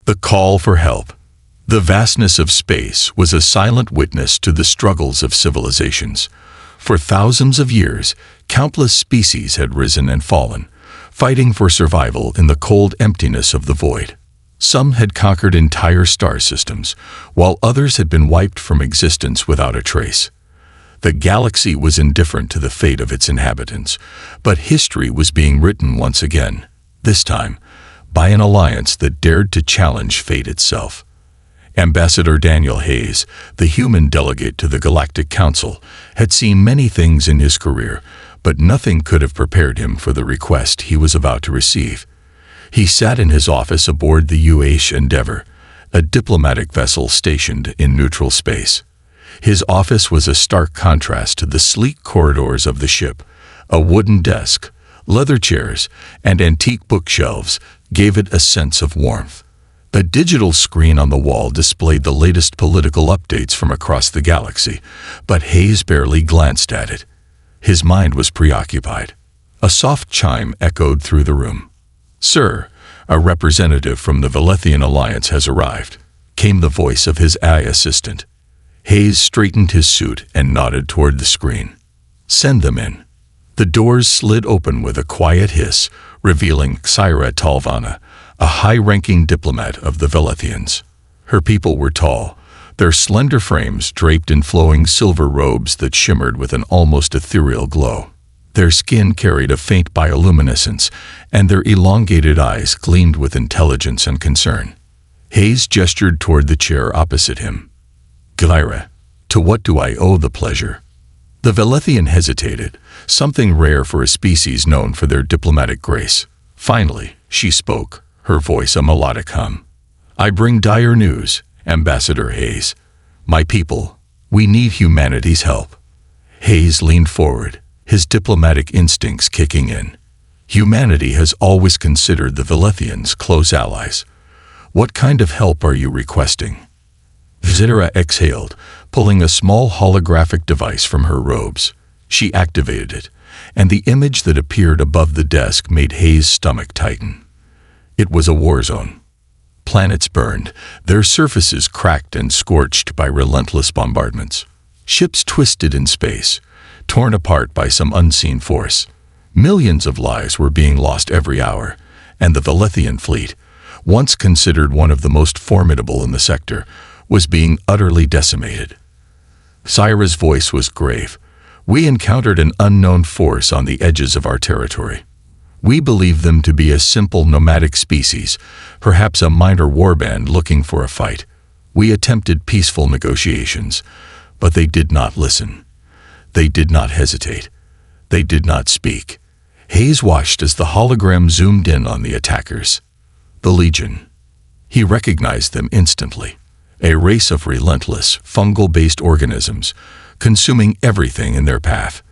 The call for help. The vastness of space was a silent witness to the struggles of civilizations. For thousands of years, countless species had risen and fallen, fighting for survival in the cold emptiness of the void. Some had conquered entire star systems, while others had been wiped from existence without a trace. The galaxy was indifferent to the fate of its inhabitants, but history was being written once again, this time by an alliance that dared to challenge fate itself. Ambassador Daniel Hayes, the human delegate to the Galactic Council, had seen many things in his career, but nothing could have prepared him for the request he was about to receive. He sat in his office aboard the UH Endeavour, a diplomatic vessel stationed in neutral space. His office was a stark contrast to the sleek corridors of the ship. A wooden desk, leather chairs, and antique bookshelves gave it a sense of warmth. A digital screen on the wall displayed the latest political updates from across the galaxy, but Hayes barely glanced at it. His mind was preoccupied. A soft chime echoed through the room. "Sir, a representative from the Velethian Alliance has arrived," came the voice of his AI assistant. Hayes straightened his suit and nodded toward the screen. "Send them in." The doors slid open with a quiet hiss, revealing Xyra Talvana, a high-ranking diplomat of the Velethians. Her people were tall, their slender frames draped in flowing silver robes that shimmered with an almost ethereal glow. Their skin carried a faint bioluminescence, and their elongated eyes gleamed with intelligence and concern. Hayes gestured toward the chair opposite him. "Xyra, to what do I owe the pleasure?" The Velethian hesitated, something rare for a species known for their diplomatic grace. Finally, she spoke, her voice a melodic hum. "I bring dire news, Ambassador Hayes. My people, we need humanity's help." Hayes leaned forward, his diplomatic instincts kicking in. Humanity has always considered the Velethians close allies. "What kind of help are you requesting?" Xyra exhaled, pulling a small holographic device from her robes. She activated it, and the image that appeared above the desk made Hayes' stomach tighten. It was a war zone. Planets burned, their surfaces cracked and scorched by relentless bombardments. Ships twisted in space, torn apart by some unseen force. Millions of lives were being lost every hour, and the Velethian fleet, once considered one of the most formidable in the sector, was being utterly decimated. Xyra's voice was grave. "We encountered an unknown force on the edges of our territory. We believed them to be a simple nomadic species, perhaps a minor warband looking for a fight. We attempted peaceful negotiations, but they did not listen. They did not hesitate. They did not speak." Hayes watched as the hologram zoomed in on the attackers. The Legion. He recognized them instantly. A race of relentless, fungal-based organisms, consuming everything in their path.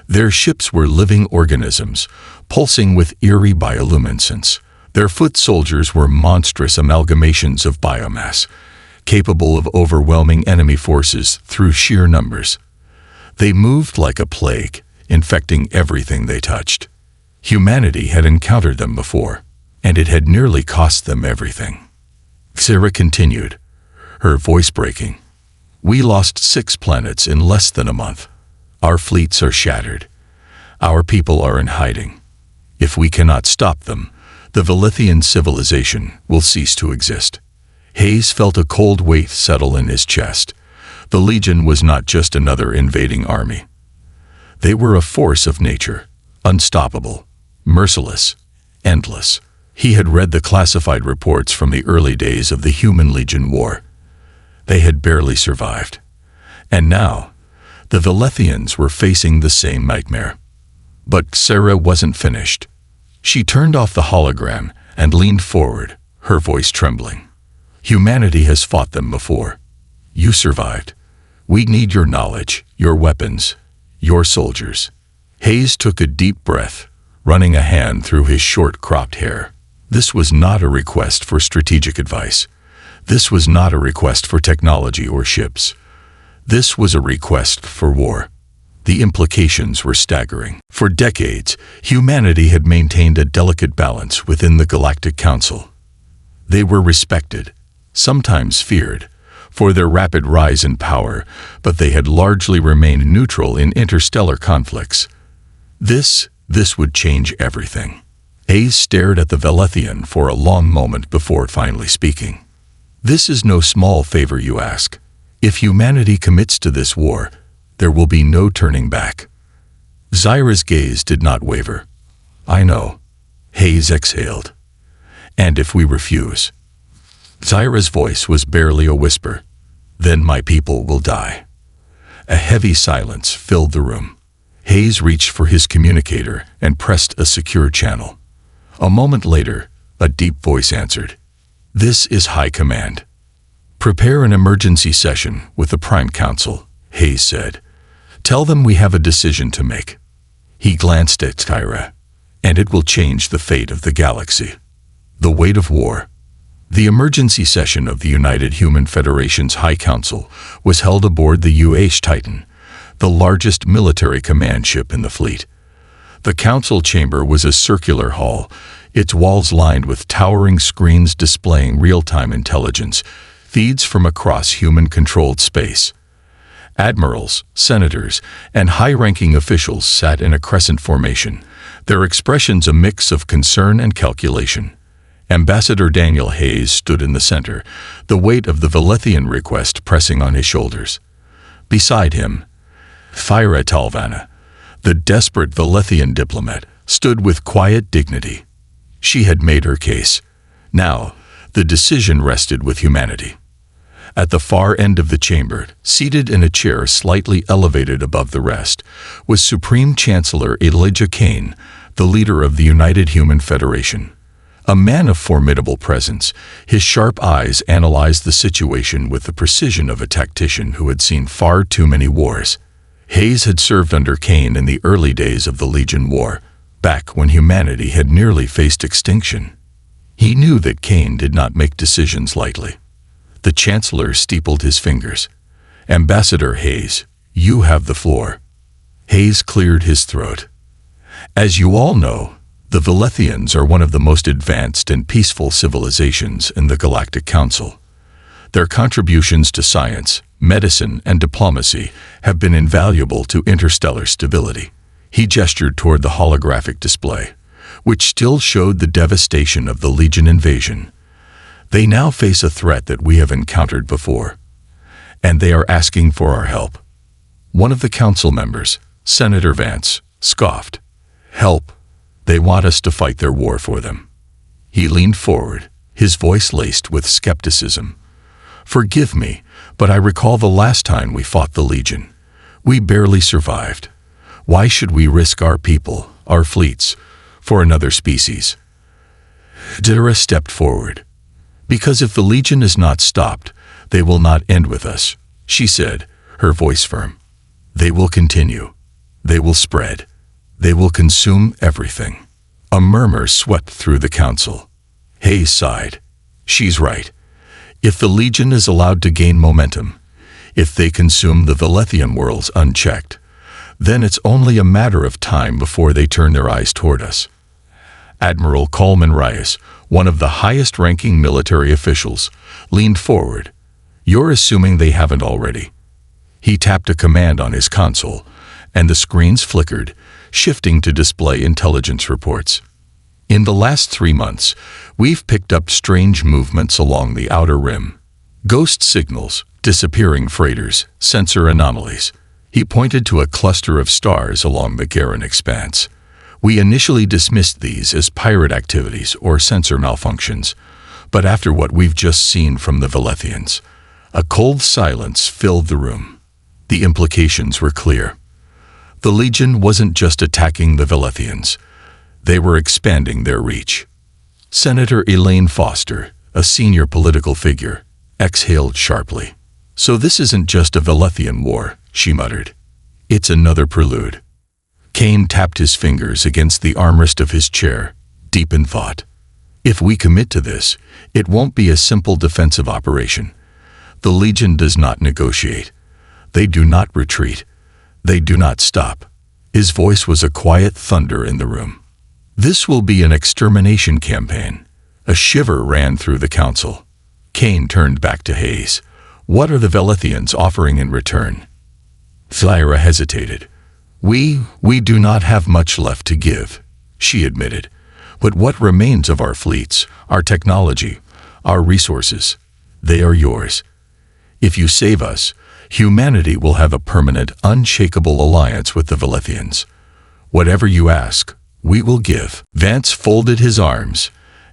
Their ships were living organisms, pulsing with eerie bioluminescence. Their foot soldiers were monstrous amalgamations of biomass, capable of overwhelming enemy forces through sheer numbers. They moved like a plague, infecting everything they touched. Humanity had encountered them before, and it had nearly cost them everything. Xyra continued, her voice breaking. "We lost 6 planets in less than a month. Our fleets are shattered. Our people are in hiding. If we cannot stop them, the Velethian civilization will cease to exist." Hayes felt a cold weight settle in his chest. The Legion was not just another invading army. They were a force of nature, unstoppable, merciless, endless. He had read the classified reports from the early days of the Human Legion War. They had barely survived. And now, the Velethians were facing the same nightmare. But Xyra wasn't finished. She turned off the hologram and leaned forward, her voice trembling. "Humanity has fought them before. You survived. We need your knowledge, your weapons, your soldiers." Hayes took a deep breath, running a hand through his short-cropped hair. This was not a request for strategic advice. This was not a request for technology or ships. This was a request for war. The implications were staggering. For decades, humanity had maintained a delicate balance within the Galactic Council. They were respected, sometimes feared, for their rapid rise in power, but they had largely remained neutral in interstellar conflicts. This would change everything. Hayes stared at the Velethian for a long moment before finally speaking. This is no small favor you ask. If humanity commits to this war, there will be no turning back. Zyra's gaze did not waver. I know. Hayes exhaled. And if we refuse? Zyra's voice was barely a whisper. Then my people will die. A heavy silence filled the room. Hayes reached for his communicator and pressed a secure channel. A moment later, a deep voice answered. This is High Command. Prepare an emergency session with the Prime Council, Hayes said. Tell them we have a decision to make. He glanced at Zyra. And it will change the fate of the galaxy. The weight of war. The emergency session of the United Human Federation's High Council was held aboard the UH Titan, the largest military command ship in the fleet. The council chamber was a circular hall, its walls lined with towering screens displaying real-time intelligence, feeds from across human-controlled space. Admirals, senators, and high-ranking officials sat in a crescent formation, their expressions a mix of concern and calculation. Ambassador Daniel Hayes stood in the center, the weight of the Velethian request pressing on his shoulders. Beside him, Thyra Talvana, the desperate Velethian diplomat, stood with quiet dignity. She had made her case. Now, the decision rested with humanity. At the far end of the chamber, seated in a chair slightly elevated above the rest, was Supreme Chancellor Elijah Kane, the leader of the United Human Federation. A man of formidable presence, his sharp eyes analyzed the situation with the precision of a tactician who had seen far too many wars. Hayes had served under Kane in the early days of the Legion War, back when humanity had nearly faced extinction. He knew that Kane did not make decisions lightly. The Chancellor steepled his fingers. Ambassador Hayes, you have the floor. Hayes cleared his throat. As you all know, the Velethians are one of the most advanced and peaceful civilizations in the Galactic Council. Their contributions to science, medicine, and diplomacy have been invaluable to interstellar stability. He gestured toward the holographic display, which still showed the devastation of the Legion invasion. They now face a threat that we have encountered before, and they are asking for our help. One of the council members, Senator Vance, scoffed. Help. They want us to fight their war for them. He leaned forward, his voice laced with skepticism. Forgive me, but I recall the last time we fought the Legion. We barely survived. Why should we risk our people, our fleets, for another species? Dira stepped forward. Because if the Legion is not stopped, they will not end with us, she said, her voice firm. They will continue. They will spread. They will consume everything. A murmur swept through the council. Hayes sighed. She's right. If the Legion is allowed to gain momentum, if they consume the Velethian worlds unchecked, then it's only a matter of time before they turn their eyes toward us. Admiral Coleman Reyes, one of the highest-ranking military officials, leaned forward. You're assuming they haven't already. He tapped a command on his console, and the screens flickered, shifting to display intelligence reports. In the last 3 months, we've picked up strange movements along the outer rim. Ghost signals, disappearing freighters, sensor anomalies. He pointed to a cluster of stars along the Garen expanse. We initially dismissed these as pirate activities or sensor malfunctions, but after what we've just seen from the Velethians, a cold silence filled the room. The implications were clear. The Legion wasn't just attacking the Velethians. They were expanding their reach. Senator Elaine Foster, a senior political figure, exhaled sharply. So this isn't just a Velethian war, she muttered. It's another prelude. Kane tapped his fingers against the armrest of his chair, deep in thought. If we commit to this, it won't be a simple defensive operation. The Legion does not negotiate. They do not retreat. They do not stop. His voice was a quiet thunder in the room. This will be an extermination campaign. A shiver ran through the council. Kane turned back to Hayes. "What are the Velethians offering in return?" Zaira hesitated. We do not have much left to give," she admitted. "But what remains of our fleets, our technology, our resources, they are yours. If you save us, humanity will have a permanent, unshakable alliance with the Velethians. Whatever you ask, we will give." Vance folded his arms.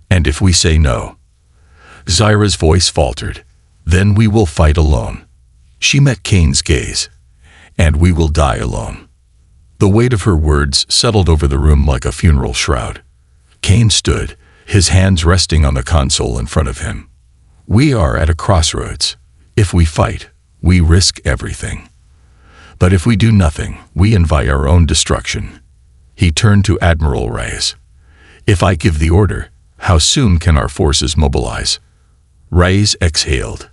"And if we say no?" Zaira's voice faltered. "Then we will fight alone." She met Kane's gaze. "And we will die alone." The weight of her words settled over the room like a funeral shroud. Kane stood, his hands resting on the console in front of him. "We are at a crossroads. If we fight, we risk everything. But if we do nothing, we invite our own destruction." He turned to Admiral Reyes. "If I give the order, how soon can our forces mobilize?" Reyes exhaled.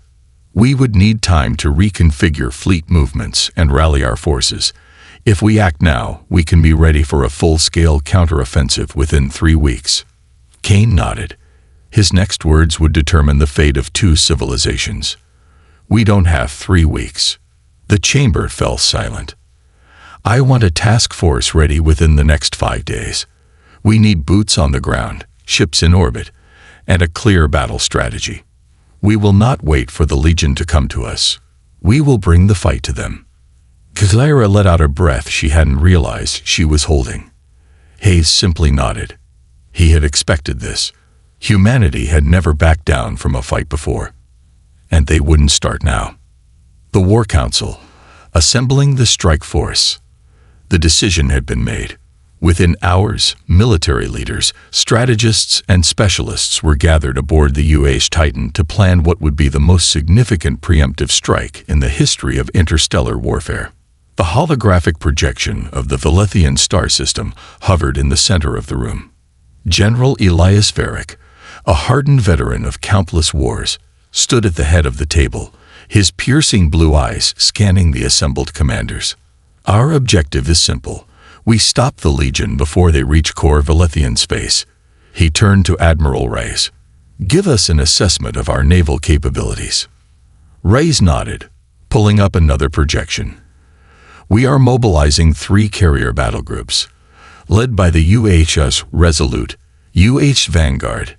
"We would need time to reconfigure fleet movements and rally our forces. If we act now, we can be ready for a full-scale counteroffensive within 3 weeks." Kane nodded. His next words would determine the fate of 2 civilizations. "We don't have 3 weeks." The chamber fell silent. "I want a task force ready within the next 5 days. We need boots on the ground, ships in orbit, and a clear battle strategy. We will not wait for the Legion to come to us. We will bring the fight to them." Zaira let out a breath she hadn't realized she was holding. Hayes simply nodded. He had expected this. Humanity had never backed down from a fight before. And they wouldn't start now. The War Council, assembling the strike force. The decision had been made. Within hours, military leaders, strategists, and specialists were gathered aboard the UH Titan to plan what would be the most significant preemptive strike in the history of interstellar warfare. The holographic projection of the Velethian star system hovered in the center of the room. General Elias Varick, a hardened veteran of countless wars, stood at the head of the table, his piercing blue eyes scanning the assembled commanders. "Our objective is simple. We stop the Legion before they reach core Velethian space." He turned to Admiral Reyes. "Give us an assessment of our naval capabilities." Reyes nodded, pulling up another projection. "We are mobilizing 3 carrier battle groups, led by the UHS Resolute, UH Vanguard,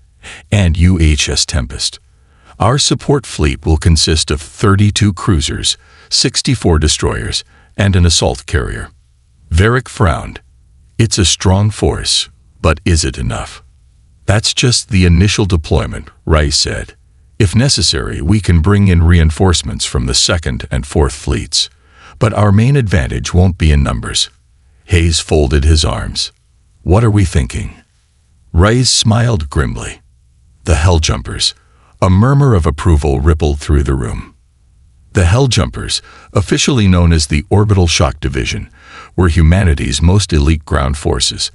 and UHS Tempest. Our support fleet will consist of 32 cruisers, 64 destroyers, and an assault carrier." Varick frowned. "It's a strong force, but is it enough?" "That's just the initial deployment," Reyes said. "If necessary, we can bring in reinforcements from the 2nd and 4th fleets. But our main advantage won't be in numbers." Hayes folded his arms. "What are we thinking?" Reyes smiled grimly. "The Helljumpers." A murmur of approval rippled through the room. The Helljumpers, officially known as the Orbital Shock Division, were humanity's most elite ground forces.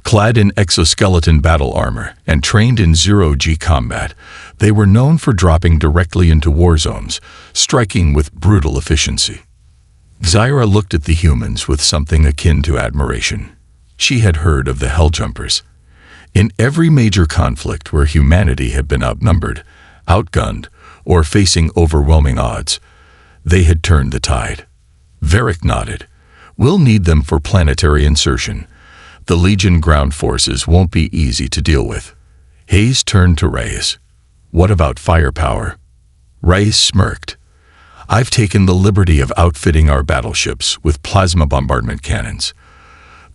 Clad in exoskeleton battle armor and trained in zero-G combat, they were known for dropping directly into war zones, striking with brutal efficiency. Zaira looked at the humans with something akin to admiration. She had heard of the Helljumpers. In every major conflict where humanity had been outnumbered, outgunned, or facing overwhelming odds, they had turned the tide. Varick nodded. "We'll need them for planetary insertion. The Legion ground forces won't be easy to deal with." Hayes turned to Reyes. "What about firepower?" Reyes smirked. "I've taken the liberty of outfitting our battleships with plasma bombardment cannons.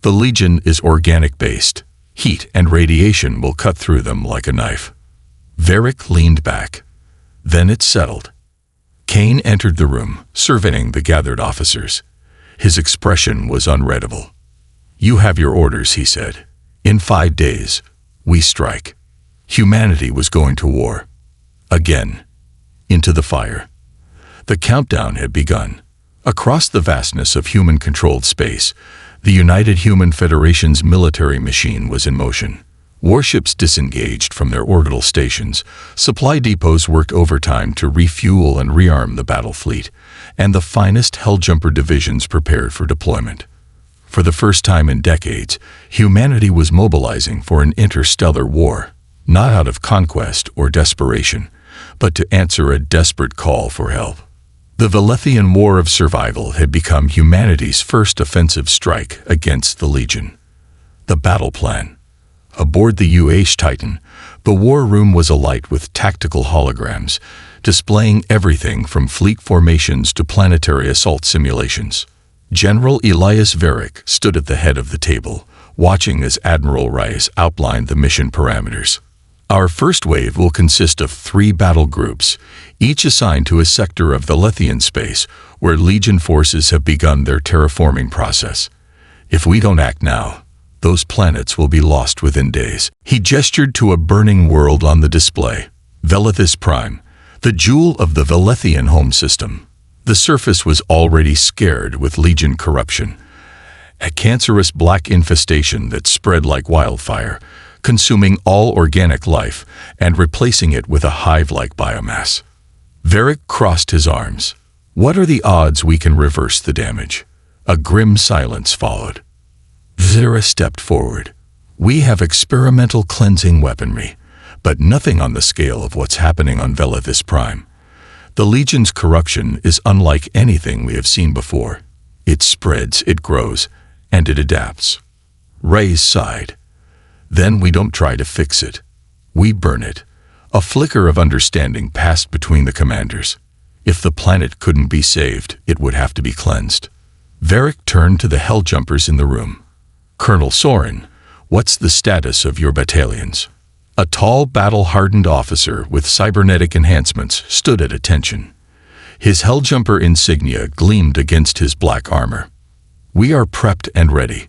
The Legion is organic-based. Heat and radiation will cut through them like a knife." Varick leaned back. Then it settled. Kane entered the room, surveying the gathered officers. His expression was unreadable. "You have your orders," he said. "In 5 days, we strike." Humanity was going to war. Again. Into the fire. The countdown had begun. Across the vastness of human-controlled space, the United Human Federation's military machine was in motion. Warships disengaged from their orbital stations, supply depots worked overtime to refuel and rearm the battle fleet, and the finest Helljumper divisions prepared for deployment. For the first time in decades, humanity was mobilizing for an interstellar war. not out of conquest or desperation, but to answer a desperate call for help. The Velethian War of Survival had become humanity's first offensive strike against the Legion. The battle plan. Aboard the UH Titan, the war room was alight with tactical holograms, displaying everything from fleet formations to planetary assault simulations. General Elias Varick stood at the head of the table, watching as Admiral Rice outlined the mission parameters. Our first wave will consist of 3 battle groups, each assigned to a sector of Velethian space where Legion forces have begun their terraforming process. If we don't act now, those planets will be lost within days. He gestured to a burning world on the display, Velethis Prime, the jewel of the Velethian home system. The surface was already scared with Legion corruption, a cancerous black infestation that spread like wildfire, consuming all organic life and replacing it with a hive-like biomass. Varick crossed his arms. What are the odds we can reverse the damage? A grim silence followed. Zera stepped forward. We have experimental cleansing weaponry, but nothing on the scale of what's happening on Velethis Prime. The Legion's corruption is unlike anything we have seen before. It spreads, it grows, and it adapts. Reyes sighed. Then we don't try to fix it. We burn it. A flicker of understanding passed between the commanders. If the planet couldn't be saved, it would have to be cleansed. Varick turned to the Helljumpers in the room. Colonel Soren, what's the status of your battalions? A tall, battle-hardened officer with cybernetic enhancements stood at attention. His Helljumper insignia gleamed against his black armor. We are prepped and ready.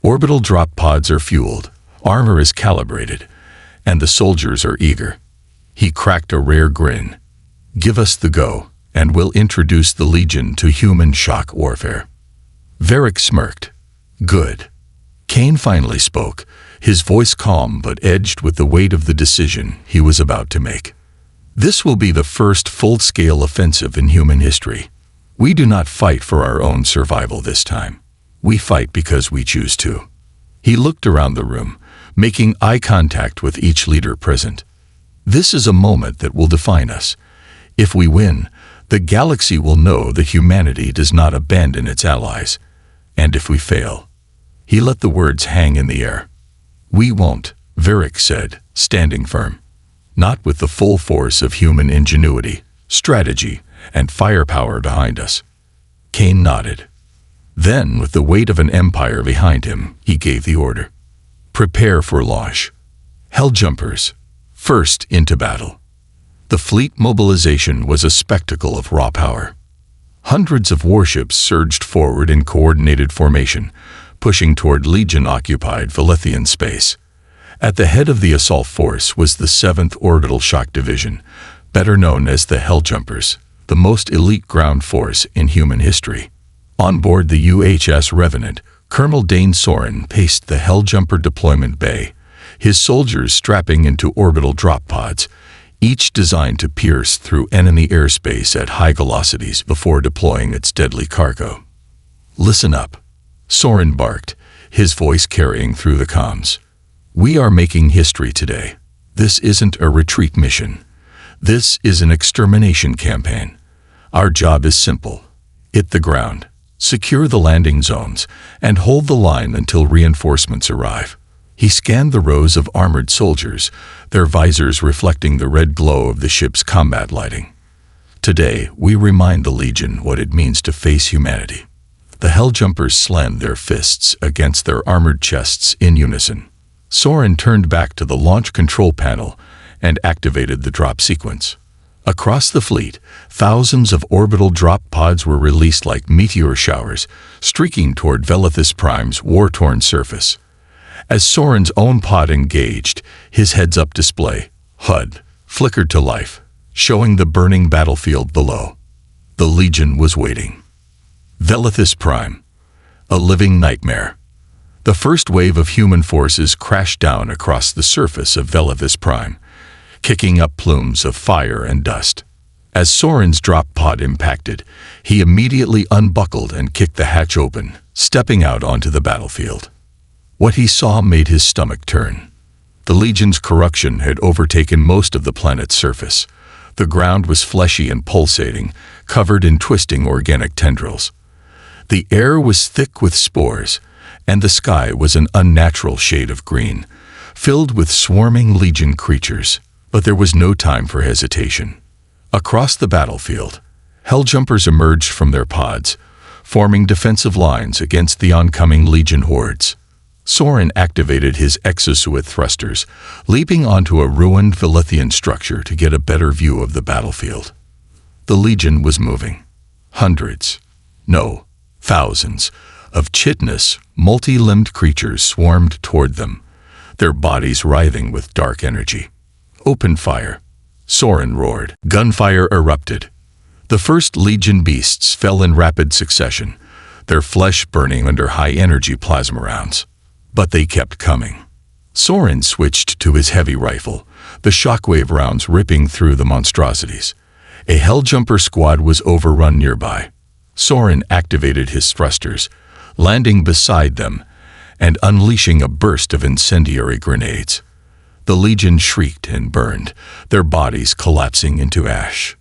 Orbital drop pods are fueled, armor is calibrated, and the soldiers are eager. He cracked a rare grin. Give us the go, and we'll introduce the Legion to human shock warfare. Varick smirked. Good. Kane finally spoke, his voice calm but edged with the weight of the decision he was about to make. This will be the first full-scale offensive in human history. We do not fight for our own survival this time. We fight because we choose to. He looked around the room, making eye contact with each leader present. This is a moment that will define us. If we win, the galaxy will know that humanity does not abandon its allies. And if we fail, he let the words hang in the air. We won't, Varick said, standing firm. Not with the full force of human ingenuity, strategy, and firepower behind us. Kane nodded. Then, with the weight of an empire behind him, he gave the order. Prepare for launch. Helljumpers, first into battle. The fleet mobilization was a spectacle of raw power. Hundreds of warships surged forward in coordinated formation, pushing toward Legion-occupied Velethian space. At the head of the assault force was the 7th Orbital Shock Division, better known as the Helljumpers, the most elite ground force in human history. On board the UHS Revenant, Colonel Dane Soren paced the Helljumper deployment bay, his soldiers strapping into orbital drop pods, each designed to pierce through enemy airspace at high velocities before deploying its deadly cargo. Listen up, Soren barked, his voice carrying through the comms. We are making history today. This isn't a retreat mission. This is an extermination campaign. Our job is simple. Hit the ground, secure the landing zones, and hold the line until reinforcements arrive. He scanned the rows of armored soldiers, their visors reflecting the red glow of the ship's combat lighting. Today, we remind the Legion what it means to face humanity. The Helljumpers slammed their fists against their armored chests in unison. Soren turned back to the launch control panel and activated the drop sequence. Across the fleet, thousands of orbital drop pods were released like meteor showers, streaking toward Velethis Prime's war-torn surface. As Soren's own pod engaged, his heads-up display, HUD, flickered to life, showing the burning battlefield below. The Legion was waiting. Velethis Prime, a living nightmare. The first wave of human forces crashed down across the surface of Velethis Prime, kicking up plumes of fire and dust. As Soren's drop pod impacted, he immediately unbuckled and kicked the hatch open, stepping out onto the battlefield. What he saw made his stomach turn. The Legion's corruption had overtaken most of the planet's surface. The ground was fleshy and pulsating, covered in twisting organic tendrils. The air was thick with spores, and the sky was an unnatural shade of green, filled with swarming Legion creatures. But there was no time for hesitation. Across the battlefield, Helljumpers emerged from their pods, forming defensive lines against the oncoming Legion hordes. Soren activated his exosuit thrusters, leaping onto a ruined Velithian structure to get a better view of the battlefield. The Legion was moving. Hundreds, no, thousands, of chitinous, multi-limbed creatures swarmed toward them, their bodies writhing with dark energy. "Open fire!" Soren roared. Gunfire erupted. The first Legion beasts fell in rapid succession, their flesh burning under high-energy plasma rounds. But they kept coming. Soren switched to his heavy rifle, the shockwave rounds ripping through the monstrosities. A Helljumper squad was overrun nearby. Soren activated his thrusters, landing beside them and unleashing a burst of incendiary grenades. The Legion shrieked and burned, their bodies collapsing into ash.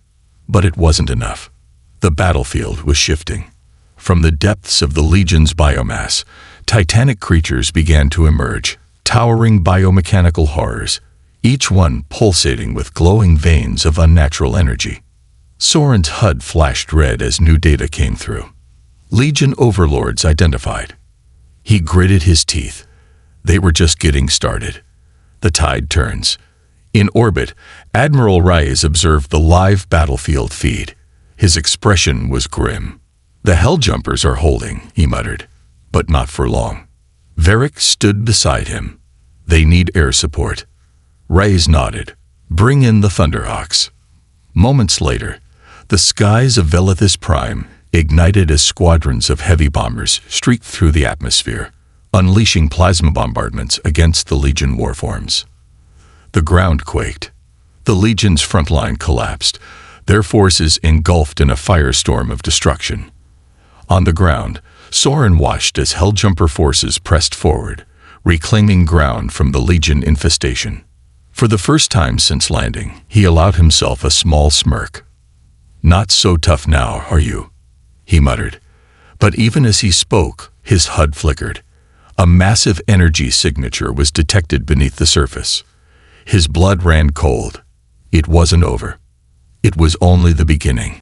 But it wasn't enough. The battlefield was shifting. From the depths of the Legion's biomass, titanic creatures began to emerge, towering biomechanical horrors, each one pulsating with glowing veins of unnatural energy. Soren's HUD flashed red as new data came through. Legion overlords identified. He gritted his teeth. They were just getting started. The tide turns. In orbit, Admiral Reyes observed the live battlefield feed. His expression was grim. "The Helljumpers are holding," he muttered, "but not for long." Varric stood beside him. "They need air support." Reyes nodded. "Bring in the Thunderhawks." Moments later, the skies of Velithis Prime ignited as squadrons of heavy bombers streaked through the atmosphere, unleashing plasma bombardments against the Legion warforms. The ground quaked. The Legion's front line collapsed, their forces engulfed in a firestorm of destruction. On the ground, Soren watched as Helljumper forces pressed forward, reclaiming ground from the Legion infestation. For the first time since landing, he allowed himself a small smirk. "Not so tough now, are you?" he muttered. But even as he spoke, his HUD flickered. A massive energy signature was detected beneath the surface. His blood ran cold. It wasn't over. It was only the beginning.